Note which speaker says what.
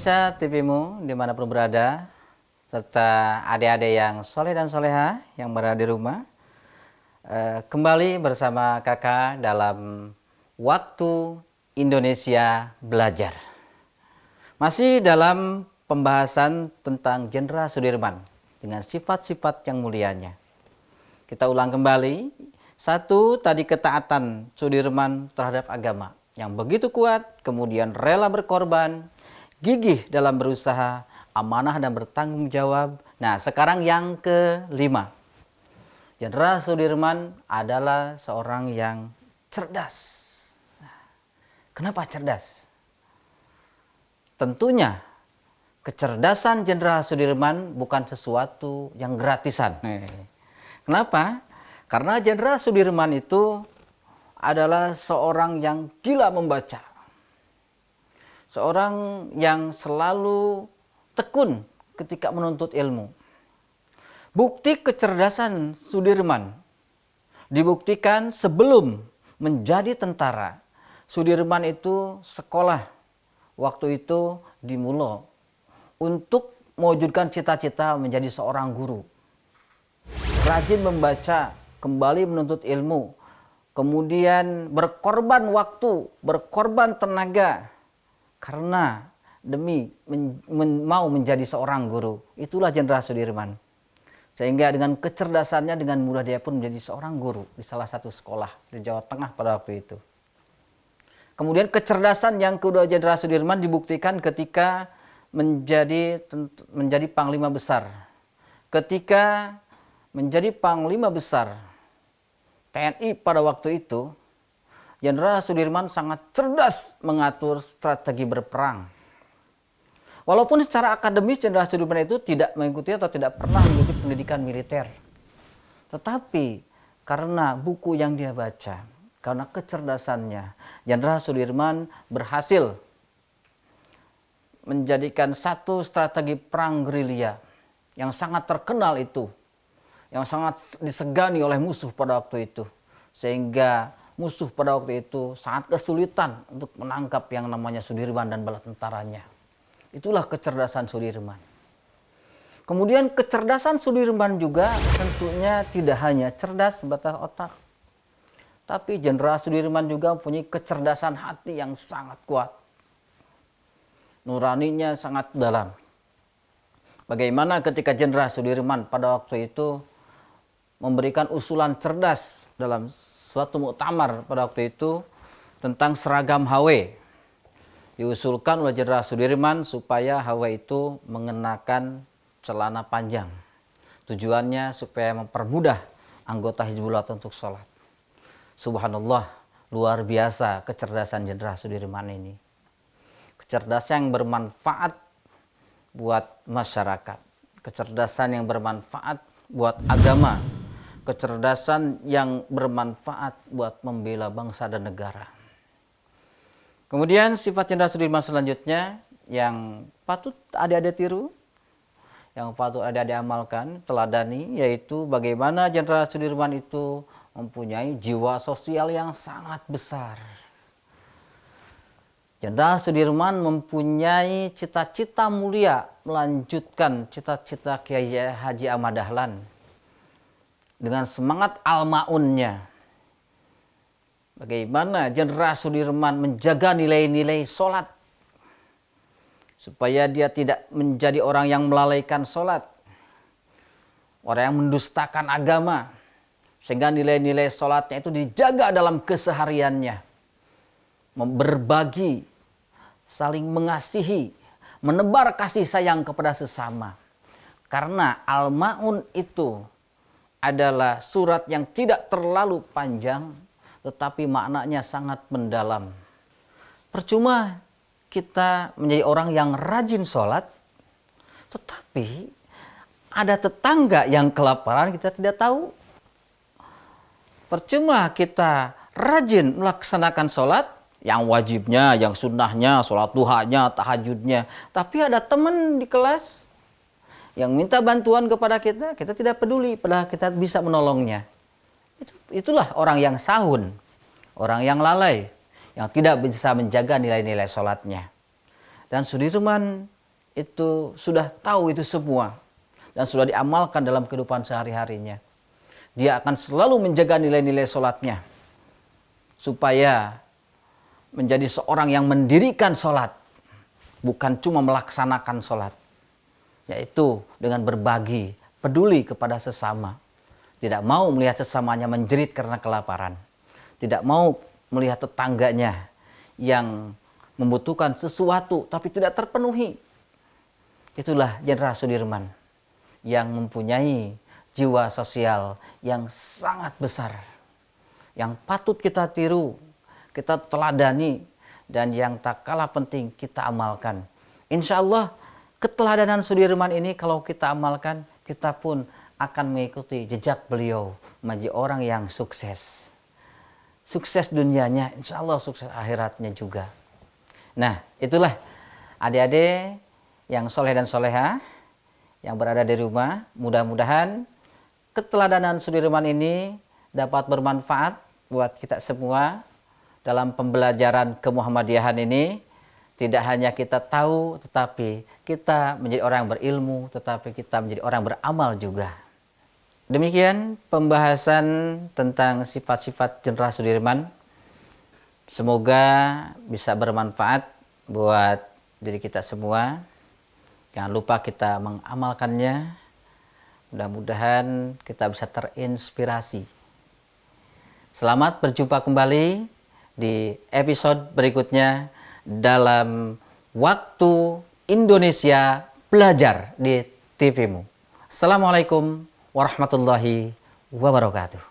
Speaker 1: Pemirsa TV-mu dimanapun berada, serta adik-adik yang soleh dan soleha yang berada di rumah, kembali bersama kakak dalam Waktu Indonesia Belajar. Masih dalam pembahasan tentang Jenderal Sudirman dengan sifat-sifat yang mulianya. Kita ulang kembali. Satu, tadi ketaatan Sudirman terhadap agama yang begitu kuat, kemudian rela berkorban, gigih dalam berusaha, amanah dan bertanggung jawab. Nah, sekarang yang kelima. Jenderal Sudirman adalah seorang yang cerdas. Kenapa cerdas? Tentunya kecerdasan Jenderal Sudirman bukan sesuatu yang gratisan. Kenapa? Karena Jenderal Sudirman itu adalah seorang yang gila membaca. Seorang yang selalu tekun ketika menuntut ilmu. Bukti kecerdasan Sudirman dibuktikan sebelum menjadi tentara. Sudirman itu sekolah waktu itu di Mulo untuk mewujudkan cita-cita menjadi seorang guru. Rajin membaca, kembali menuntut ilmu, kemudian berkorban waktu, berkorban tenaga, karena demi mau menjadi seorang guru. Itulah Jenderal Sudirman. Sehingga dengan kecerdasannya, dengan mudah dia pun menjadi seorang guru di salah satu sekolah di Jawa Tengah pada waktu itu. Kemudian kecerdasan yang kedua Jenderal Sudirman dibuktikan ketika menjadi Panglima Besar. Ketika menjadi Panglima Besar TNI pada waktu itu, Jenderal Sudirman sangat cerdas mengatur strategi berperang. Walaupun secara akademis Jenderal Sudirman itu tidak mengikuti atau tidak pernah mengikuti pendidikan militer. Tetapi karena buku yang dia baca, karena kecerdasannya, Jenderal Sudirman berhasil menjadikan satu strategi perang gerilya yang sangat terkenal itu, yang sangat disegani oleh musuh pada waktu itu. Sehingga musuh pada waktu itu sangat kesulitan untuk menangkap yang namanya Sudirman dan bala tentaranya. Itulah kecerdasan Sudirman. Kemudian kecerdasan Sudirman juga tentunya tidak hanya cerdas sebatas otak. Tapi Jenderal Sudirman juga mempunyai kecerdasan hati yang sangat kuat. Nuraninya sangat dalam. Bagaimana ketika Jenderal Sudirman pada waktu itu memberikan usulan cerdas dalam suatu muktamar pada waktu itu tentang seragam HW. Diusulkan oleh Jenderal Sudirman supaya HW itu mengenakan celana panjang. Tujuannya supaya mempermudah anggota Hizbullah untuk sholat. Subhanallah, luar biasa kecerdasan Jenderal Sudirman ini. Kecerdasan yang bermanfaat buat masyarakat. Kecerdasan yang bermanfaat buat agama. Kecerdasan yang bermanfaat buat membela bangsa dan negara. Kemudian sifat Jenderal Sudirman selanjutnya yang patut adik-adik tiru, yang patut adik-adik amalkan, teladani, yaitu bagaimana Jenderal Sudirman itu mempunyai jiwa sosial yang sangat besar. Jenderal Sudirman mempunyai cita-cita mulia melanjutkan cita-cita Kiai Haji Ahmad Dahlan dengan semangat al-ma'unnya. Bagaimana Jenderal Sudirman menjaga nilai-nilai sholat. Supaya dia tidak menjadi orang yang melalaikan sholat. Orang yang mendustakan agama. Sehingga nilai-nilai sholatnya itu dijaga dalam kesehariannya. Berbagi, saling mengasihi, menebar kasih sayang kepada sesama. Karena al-ma'un itu adalah surat yang tidak terlalu panjang, tetapi maknanya sangat mendalam. Percuma kita menjadi orang yang rajin sholat, tetapi ada tetangga yang kelaparan kita tidak tahu. Percuma kita rajin melaksanakan sholat, yang wajibnya, yang sunnahnya, sholat duhanya, tahajudnya, tapi ada teman di kelas yang minta bantuan kepada kita, kita tidak peduli, padahal kita bisa menolongnya. Itulah orang yang sahun, orang yang lalai, yang tidak bisa menjaga nilai-nilai sholatnya. Dan Sudirman itu sudah tahu itu semua dan sudah diamalkan dalam kehidupan sehari-harinya. Dia akan selalu menjaga nilai-nilai sholatnya supaya menjadi seorang yang mendirikan sholat, bukan cuma melaksanakan sholat, yaitu dengan berbagi, peduli kepada sesama. Tidak mau melihat sesamanya menjerit karena kelaparan, tidak mau melihat tetangganya yang membutuhkan sesuatu tapi tidak terpenuhi. Itulah Jenderal Sudirman yang mempunyai jiwa sosial yang sangat besar, yang patut kita tiru, kita teladani, dan yang tak kalah penting kita amalkan. Insya Allah keteladanan Sudirman ini kalau kita amalkan, kita pun akan mengikuti jejak beliau menjadi orang yang sukses. Sukses dunianya, insya Allah sukses akhiratnya juga. Nah, itulah adik-adik yang soleh dan soleha yang berada di rumah. Mudah-mudahan keteladanan Sudirman ini dapat bermanfaat buat kita semua dalam pembelajaran kemuhammadiyahan ini. Tidak hanya kita tahu, tetapi kita menjadi orang yang berilmu, tetapi kita menjadi orang beramal juga. Demikian pembahasan tentang sifat-sifat Jenderal Sudirman. Semoga bisa bermanfaat buat diri kita semua. Jangan lupa kita mengamalkannya. Mudah-mudahan kita bisa terinspirasi. Selamat berjumpa kembali di episode berikutnya dalam Waktu Indonesia Belajar di TV-mu. Assalamualaikum warahmatullahi wabarakatuh.